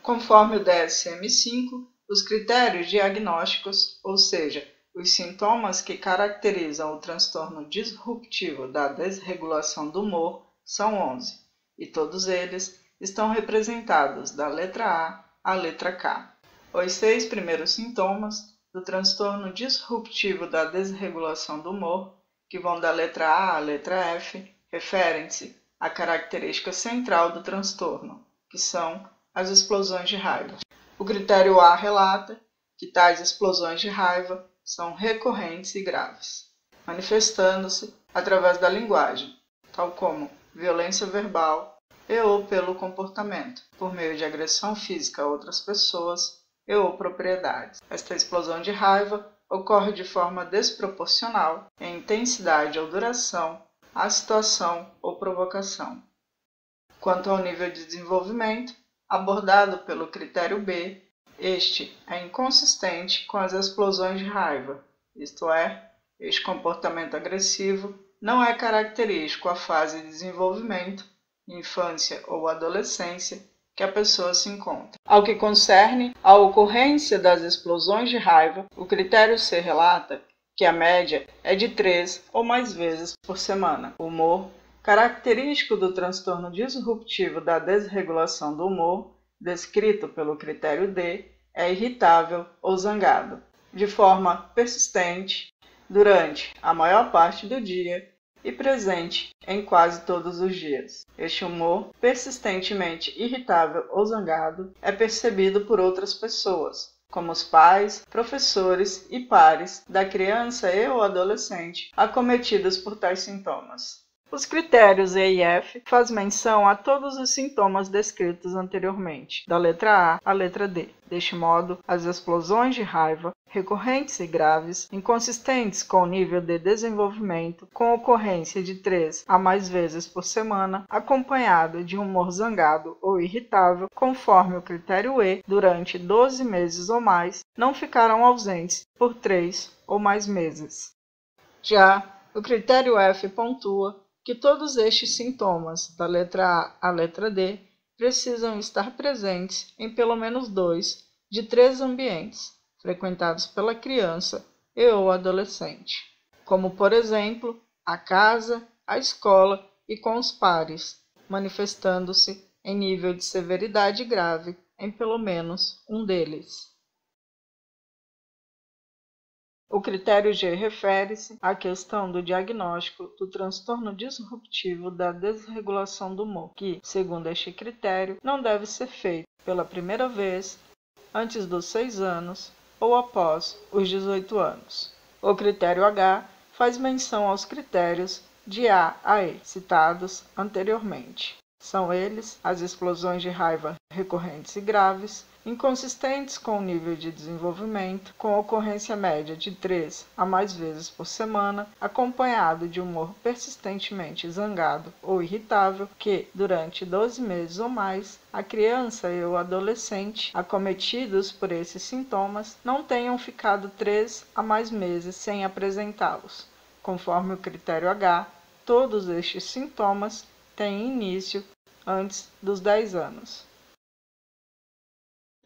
Conforme o DSM-5, os critérios diagnósticos, ou seja, os sintomas que caracterizam o transtorno disruptivo da desregulação do humor, são 11, e todos eles estão representados da letra A à letra K. Os 6 primeiros sintomas do transtorno disruptivo da desregulação do humor, que vão da letra A à letra F, referem-se à característica central do transtorno, que são as explosões de raiva. O critério A relata que tais explosões de raiva são recorrentes e graves, manifestando-se através da linguagem, tal como violência verbal e ou pelo comportamento, por meio de agressão física a outras pessoas e ou propriedades. Esta explosão de raiva ocorre de forma desproporcional em intensidade ou duração à situação ou provocação. Quanto ao nível de desenvolvimento, abordado pelo critério B, este é inconsistente com as explosões de raiva, isto é, este comportamento agressivo não é característico à fase de desenvolvimento, infância ou adolescência, que a pessoa se encontra. Ao que concerne à ocorrência das explosões de raiva, o critério C relata que a média é de 3 ou mais vezes por semana. O humor, característico do transtorno disruptivo da desregulação do humor, descrito pelo critério D, é irritável ou zangado, de forma persistente, durante a maior parte do dia e presente em quase todos os dias. Este humor, persistentemente irritável ou zangado, é percebido por outras pessoas, como os pais, professores e pares da criança e ou adolescente acometidos por tais sintomas. Os critérios E e F fazem menção a todos os sintomas descritos anteriormente, da letra A à letra D. Deste modo, as explosões de raiva, recorrentes e graves, inconsistentes com o nível de desenvolvimento, com ocorrência de 3 a mais vezes por semana, acompanhado de um humor zangado ou irritável, conforme o critério E, durante 12 meses ou mais, não ficaram ausentes por 3 ou mais meses. Já o critério F pontua que todos estes sintomas, da letra A à letra D, precisam estar presentes em pelo menos 2 de 3 ambientes frequentados pela criança e ou adolescente, como, por exemplo, a casa, a escola e com os pares, manifestando-se em nível de severidade grave em pelo menos um deles. O critério G refere-se à questão do diagnóstico do transtorno disruptivo da desregulação do humor, que, segundo este critério, não deve ser feito pela primeira vez antes dos 6 anos ou após os 18 anos. O critério H faz menção aos critérios de A a E, citados anteriormente. São eles as explosões de raiva recorrentes e graves, inconsistentes com o nível de desenvolvimento, com ocorrência média de 3 a mais vezes por semana, acompanhado de humor persistentemente zangado ou irritável, que, durante 12 meses ou mais, a criança e o adolescente acometidos por esses sintomas não tenham ficado 3 a mais meses sem apresentá-los. Conforme o critério H, todos estes sintomas têm início antes dos 10 anos.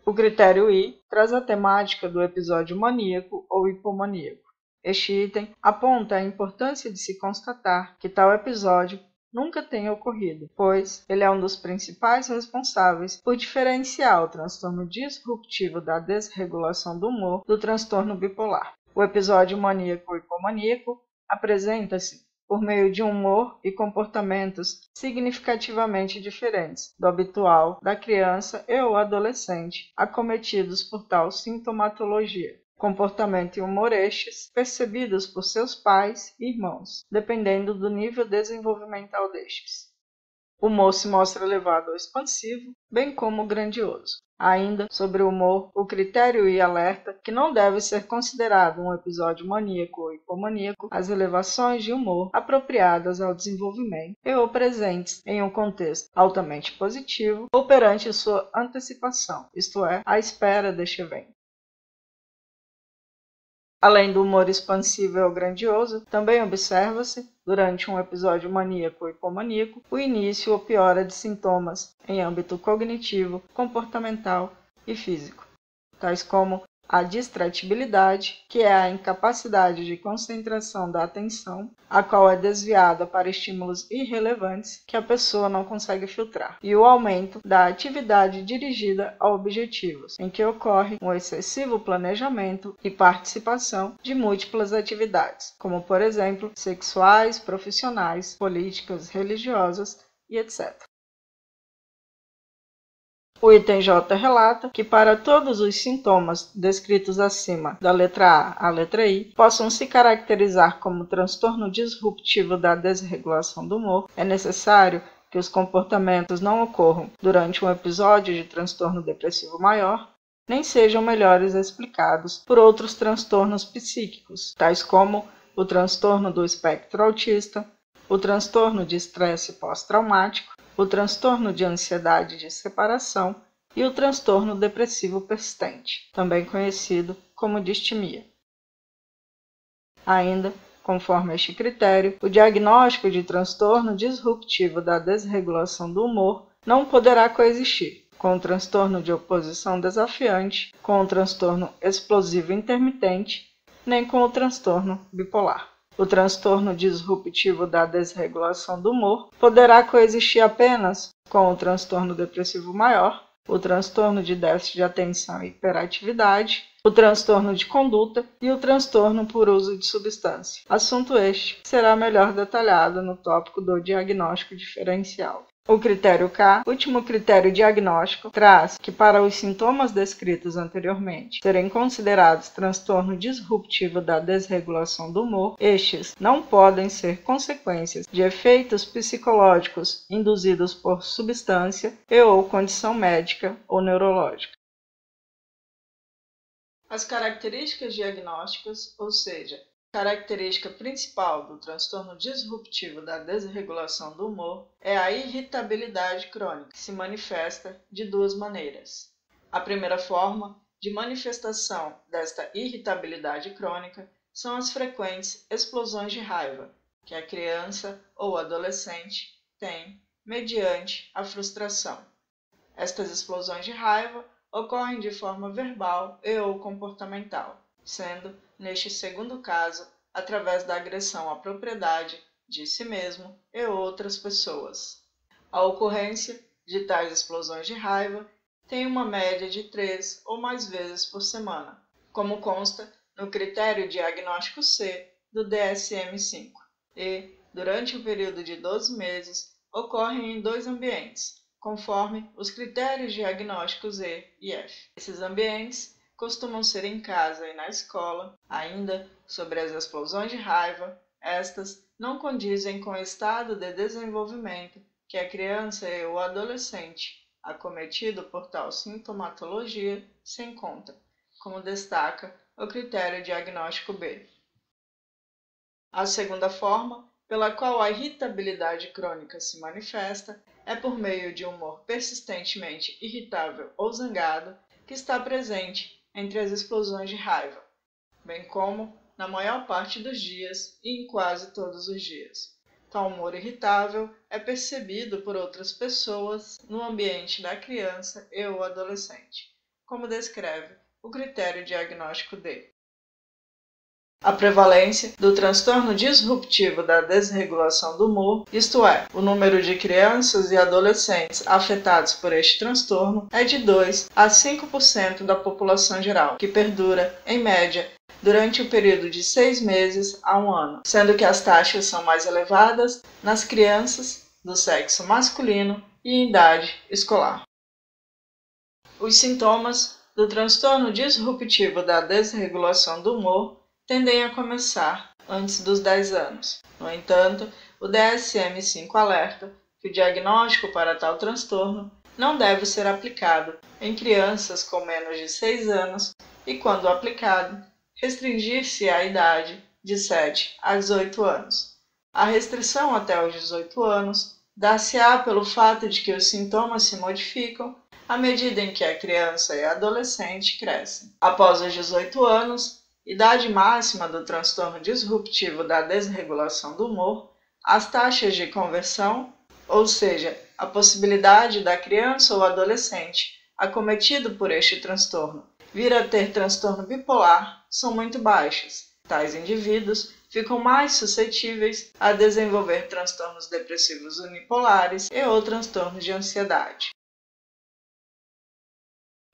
O critério I traz a temática do episódio maníaco ou hipomaníaco. Este item aponta a importância de se constatar que tal episódio nunca tenha ocorrido, pois ele é um dos principais responsáveis por diferenciar o transtorno disruptivo da desregulação do humor do transtorno bipolar. O episódio maníaco ou hipomaníaco apresenta-se por meio de um humor e comportamentos significativamente diferentes do habitual da criança e ou adolescente acometidos por tal sintomatologia. Comportamento e humor estes percebidos por seus pais e irmãos, dependendo do nível desenvolvimental destes. O humor se mostra elevado ou expansivo, bem como grandioso. Ainda sobre o humor, o critério I alerta que não deve ser considerado um episódio maníaco ou hipomaníaco as elevações de humor apropriadas ao desenvolvimento e ou presentes em um contexto altamente positivo ou perante sua antecipação, isto é, à espera deste evento. Além do humor expansivo ou grandioso, também observa-se, durante um episódio maníaco ou hipomaníaco, o início ou piora de sintomas em âmbito cognitivo, comportamental e físico, tais como a distratibilidade, que é a incapacidade de concentração da atenção, a qual é desviada para estímulos irrelevantes que a pessoa não consegue filtrar, e o aumento da atividade dirigida a objetivos, em que ocorre um excessivo planejamento e participação de múltiplas atividades, como, por exemplo, sexuais, profissionais, políticas, religiosas e etc. O item J relata que para todos os sintomas descritos acima da letra A à letra I possam se caracterizar como transtorno disruptivo da desregulação do humor, é necessário que os comportamentos não ocorram durante um episódio de transtorno depressivo maior, nem sejam melhores explicados por outros transtornos psíquicos, tais como o transtorno do espectro autista, o transtorno de estresse pós-traumático, o transtorno de ansiedade de separação e o transtorno depressivo persistente, também conhecido como distimia. Ainda, conforme este critério, o diagnóstico de transtorno disruptivo da desregulação do humor não poderá coexistir com o transtorno de oposição desafiante, com o transtorno explosivo intermitente, nem com o transtorno bipolar. O transtorno disruptivo da desregulação do humor poderá coexistir apenas com o transtorno depressivo maior, o transtorno de déficit de atenção e hiperatividade, o transtorno de conduta e o transtorno por uso de substância. Assunto este que será melhor detalhado no tópico do diagnóstico diferencial. O critério K, último critério diagnóstico, traz que para os sintomas descritos anteriormente serem considerados transtorno disruptivo da desregulação do humor, estes não podem ser consequências de efeitos psicológicos induzidos por substância e ou condição médica ou neurológica. As características diagnósticas, ou seja, característica principal do transtorno disruptivo da desregulação do humor é a irritabilidade crônica, que se manifesta de duas maneiras. A primeira forma de manifestação desta irritabilidade crônica são as frequentes explosões de raiva que a criança ou adolescente tem mediante a frustração. Estas explosões de raiva ocorrem de forma verbal e ou comportamental, sendo, neste segundo caso, através da agressão à propriedade de si mesmo e outras pessoas. A ocorrência de tais explosões de raiva tem uma média de 3 ou mais vezes por semana, como consta no critério diagnóstico C do DSM-5, e, durante o período de 12 meses, ocorrem em 2 ambientes, conforme os critérios diagnósticos E e F. Esses ambientes costumam ser em casa e na escola. Ainda sobre as explosões de raiva, estas não condizem com o estado de desenvolvimento que a criança e o adolescente acometido por tal sintomatologia se encontra, como destaca o critério diagnóstico B. A segunda forma, pela qual a irritabilidade crônica se manifesta, é por meio de um humor persistentemente irritável ou zangado que está presente entre as explosões de raiva, bem como na maior parte dos dias e em quase todos os dias. Tal humor irritável é percebido por outras pessoas no ambiente da criança e ou adolescente, como descreve o critério diagnóstico D. A prevalência do transtorno disruptivo da desregulação do humor, isto é, o número de crianças e adolescentes afetados por este transtorno, é de 2 a 5% da população geral, que perdura, em média, durante o período de 6 meses a 1 ano, sendo que as taxas são mais elevadas nas crianças do sexo masculino e em idade escolar. Os sintomas do transtorno disruptivo da desregulação do humor tendem a começar antes dos 10 anos. No entanto, o DSM-5 alerta que o diagnóstico para tal transtorno não deve ser aplicado em crianças com menos de 6 anos e, quando aplicado, restringir-se à idade de 7 a 18 anos. A restrição até os 18 anos dá-se-á pelo fato de que os sintomas se modificam à medida em que a criança e a adolescente crescem. Após os 18 anos, idade máxima do transtorno disruptivo da desregulação do humor, as taxas de conversão, ou seja, a possibilidade da criança ou adolescente acometido por este transtorno vir a ter transtorno bipolar, são muito baixas. Tais indivíduos ficam mais suscetíveis a desenvolver transtornos depressivos unipolares e ou transtornos de ansiedade.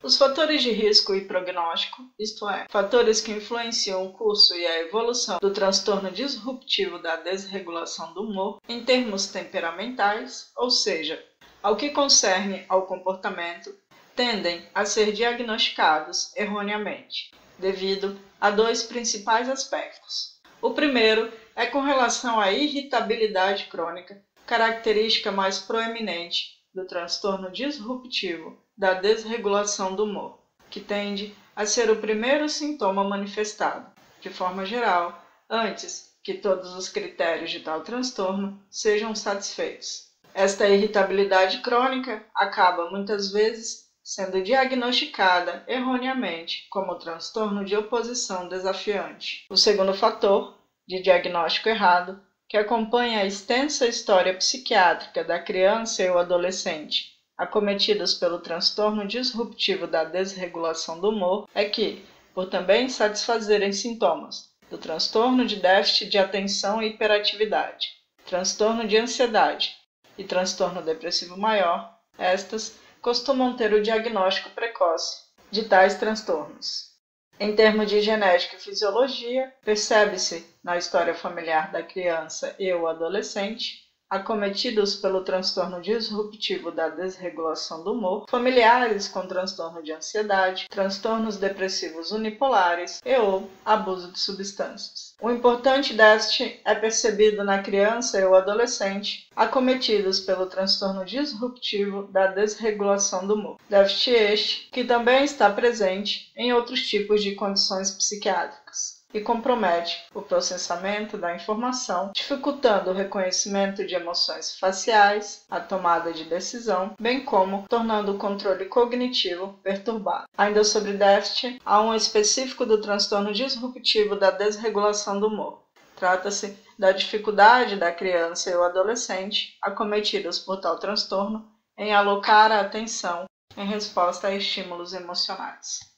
Os fatores de risco e prognóstico, isto é, fatores que influenciam o curso e a evolução do transtorno disruptivo da desregulação do humor em termos temperamentais, ou seja, ao que concerne ao comportamento, tendem a ser diagnosticados erroneamente, devido a dois principais aspectos. O primeiro é com relação à irritabilidade crônica, característica mais proeminente do transtorno disruptivo da desregulação do humor, que tende a ser o primeiro sintoma manifestado, de forma geral, antes que todos os critérios de tal transtorno sejam satisfeitos. Esta irritabilidade crônica acaba muitas vezes sendo diagnosticada erroneamente como transtorno de oposição desafiante. O segundo fator de diagnóstico errado, que acompanha a extensa história psiquiátrica da criança e o adolescente acometidos pelo transtorno disruptivo da desregulação do humor, é que, por também satisfazerem sintomas do transtorno de déficit de atenção e hiperatividade, transtorno de ansiedade e transtorno depressivo maior, estas costumam ter o diagnóstico precoce de tais transtornos. Em termos de genética e fisiologia, percebe-se na história familiar da criança e o adolescente, acometidos pelo transtorno disruptivo da desregulação do humor, familiares com transtorno de ansiedade, transtornos depressivos unipolares e ou abuso de substâncias. O importante déficit é percebido na criança e o adolescente, acometidos pelo transtorno disruptivo da desregulação do humor. Déficit este que também está presente em outros tipos de condições psiquiátricas e compromete o processamento da informação, dificultando o reconhecimento de emoções faciais, a tomada de decisão, bem como tornando o controle cognitivo perturbado. Ainda sobre déficit, há um específico do transtorno disruptivo da desregulação do humor. Trata-se da dificuldade da criança e o adolescente, acometidos por tal transtorno, em alocar a atenção em resposta a estímulos emocionais.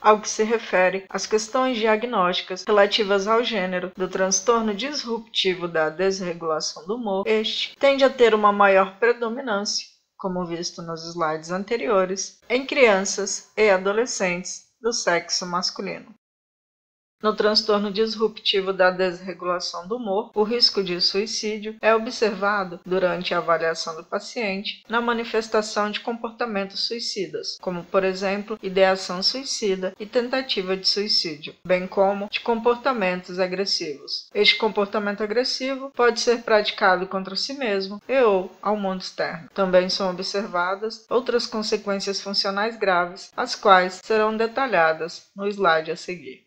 Ao que se refere às questões diagnósticas relativas ao gênero do transtorno disruptivo da desregulação do humor, este tende a ter uma maior predominância, como visto nos slides anteriores, em crianças e adolescentes do sexo masculino. No transtorno disruptivo da desregulação do humor, o risco de suicídio é observado durante a avaliação do paciente na manifestação de comportamentos suicidas, como, por exemplo, ideação suicida e tentativa de suicídio, bem como de comportamentos agressivos. Este comportamento agressivo pode ser praticado contra si mesmo e ou ao mundo externo. Também são observadas outras consequências funcionais graves, as quais serão detalhadas no slide a seguir.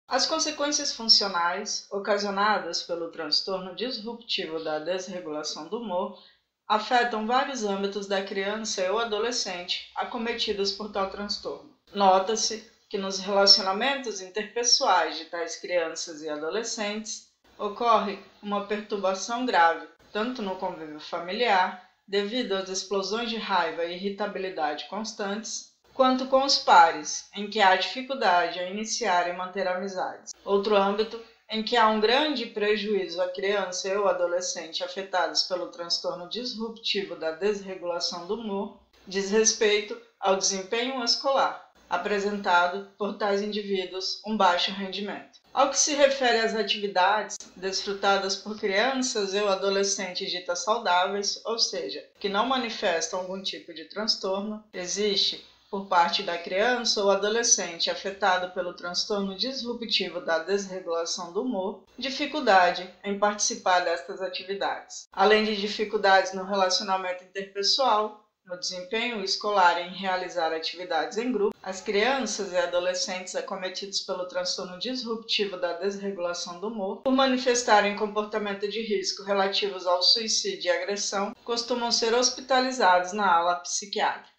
As consequências funcionais ocasionadas pelo transtorno disruptivo da desregulação do humor afetam vários âmbitos da criança e ou adolescente acometidos por tal transtorno. Nota-se que nos relacionamentos interpessoais de tais crianças e adolescentes ocorre uma perturbação grave, tanto no convívio familiar, devido às explosões de raiva e irritabilidade constantes, quanto com os pares, em que há dificuldade a iniciar e manter amizades. Outro âmbito em que há um grande prejuízo à criança e ao adolescente afetados pelo transtorno disruptivo da desregulação do humor diz respeito ao desempenho escolar, apresentado por tais indivíduos um baixo rendimento. Ao que se refere às atividades desfrutadas por crianças e adolescentes ditas saudáveis, ou seja, que não manifestam algum tipo de transtorno, existe por parte da criança ou adolescente afetado pelo transtorno disruptivo da desregulação do humor, dificuldade em participar destas atividades, além de dificuldades no relacionamento interpessoal, no desempenho escolar e em realizar atividades em grupo. As crianças e adolescentes acometidos pelo transtorno disruptivo da desregulação do humor, por manifestarem comportamento de risco relativos ao suicídio e agressão, costumam ser hospitalizados na ala psiquiátrica.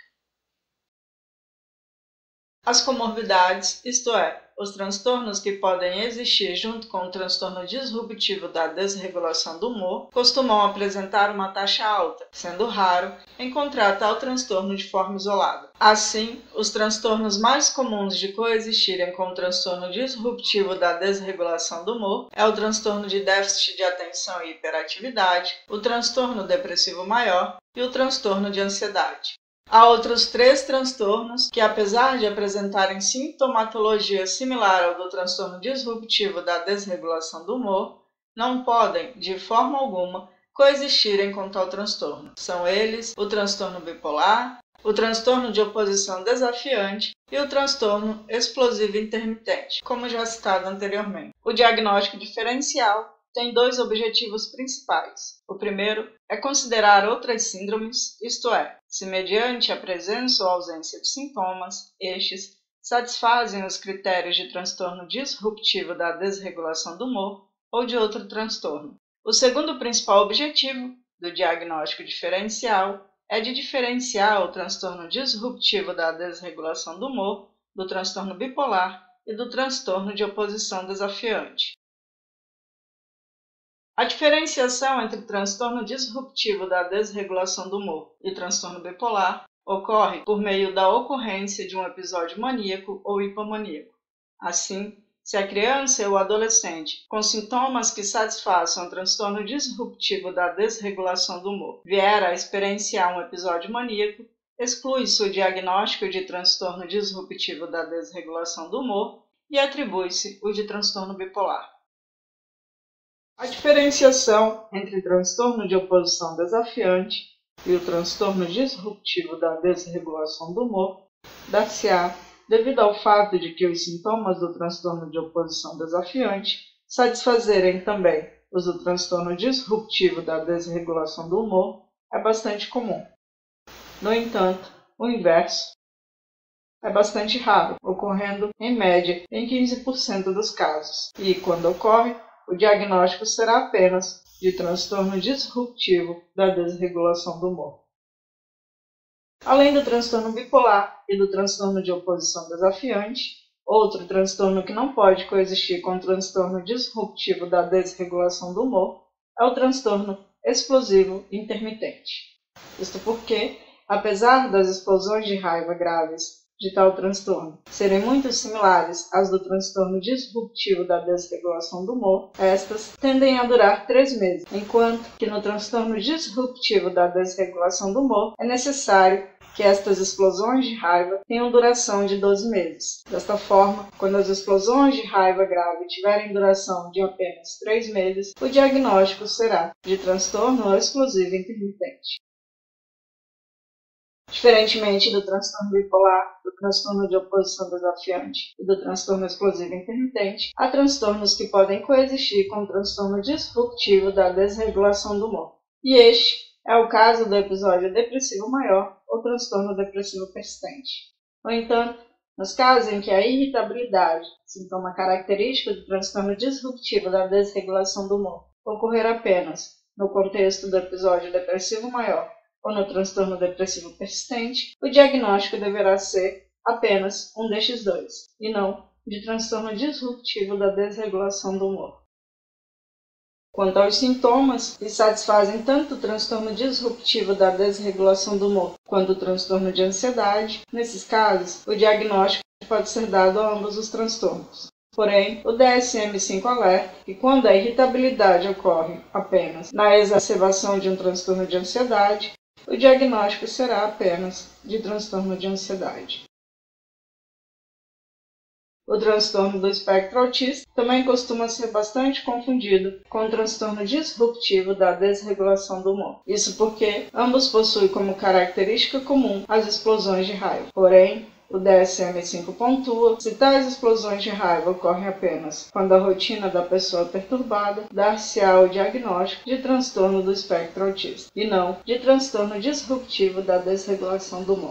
As comorbidades, isto é, os transtornos que podem existir junto com o transtorno disruptivo da desregulação do humor, costumam apresentar uma taxa alta, sendo raro encontrar tal transtorno de forma isolada. Assim, os transtornos mais comuns de coexistirem com o transtorno disruptivo da desregulação do humor é o transtorno de déficit de atenção e hiperatividade, o transtorno depressivo maior e o transtorno de ansiedade. Há outros 3 transtornos que, apesar de apresentarem sintomatologia similar ao do transtorno disruptivo da desregulação do humor, não podem, de forma alguma, coexistirem com tal transtorno. São eles o transtorno bipolar, o transtorno de oposição desafiante e o transtorno explosivo intermitente, como já citado anteriormente. O diagnóstico diferencial tem 2 objetivos principais. O primeiro é considerar outras síndromes, isto é, se mediante a presença ou ausência de sintomas, estes satisfazem os critérios de transtorno disruptivo da desregulação do humor ou de outro transtorno. O segundo principal objetivo do diagnóstico diferencial é de diferenciar o transtorno disruptivo da desregulação do humor do transtorno bipolar e do transtorno de oposição desafiante. A diferenciação entre transtorno disruptivo da desregulação do humor e transtorno bipolar ocorre por meio da ocorrência de um episódio maníaco ou hipomaníaco. Assim, se a criança ou adolescente com sintomas que satisfaçam o transtorno disruptivo da desregulação do humor vier a experienciar um episódio maníaco, exclui-se o diagnóstico de transtorno disruptivo da desregulação do humor e atribui-se o de transtorno bipolar. A diferenciação entre transtorno de oposição desafiante e o transtorno disruptivo da desregulação do humor dar-se-á devido ao fato de que os sintomas do transtorno de oposição desafiante satisfazerem também os do transtorno disruptivo da desregulação do humor é bastante comum. No entanto, o inverso é bastante raro, ocorrendo em média em 15% dos casos, e quando ocorre, o diagnóstico será apenas de transtorno disruptivo da desregulação do humor. Além do transtorno bipolar e do transtorno de oposição desafiante, outro transtorno que não pode coexistir com o transtorno disruptivo da desregulação do humor é o transtorno explosivo intermitente. Isto porque, apesar das explosões de raiva graves de tal transtorno serem muito similares às do transtorno disruptivo da desregulação do humor, estas tendem a durar 3 meses, enquanto que no transtorno disruptivo da desregulação do humor é necessário que estas explosões de raiva tenham duração de 12 meses. Desta forma, quando as explosões de raiva grave tiverem duração de apenas 3 meses, o diagnóstico será de transtorno explosivo intermitente. Diferentemente do transtorno bipolar, do transtorno de oposição desafiante e do transtorno explosivo intermitente, há transtornos que podem coexistir com o transtorno disruptivo da desregulação do humor. E este é o caso do episódio depressivo maior ou transtorno depressivo persistente. No entanto, nos casos em que a irritabilidade, sintoma característico do transtorno disruptivo da desregulação do humor, ocorrer apenas no contexto do episódio depressivo maior ou no transtorno depressivo persistente, o diagnóstico deverá ser apenas um destes 2, e não de transtorno disruptivo da desregulação do humor. Quanto aos sintomas que satisfazem tanto o transtorno disruptivo da desregulação do humor quanto o transtorno de ansiedade, nesses casos, o diagnóstico pode ser dado a ambos os transtornos. Porém, o DSM-5 alerta que quando a irritabilidade ocorre apenas na exacerbação de um transtorno de ansiedade, o diagnóstico será apenas de transtorno de ansiedade. O transtorno do espectro autista também costuma ser bastante confundido com o transtorno disruptivo da desregulação do humor. Isso porque ambos possuem como característica comum as explosões de raiva. Porém, o DSM-5 pontua: se tais explosões de raiva ocorrem apenas quando a rotina da pessoa é perturbada, dar-se-á o diagnóstico de transtorno do espectro autista, e não de transtorno disruptivo da desregulação do humor.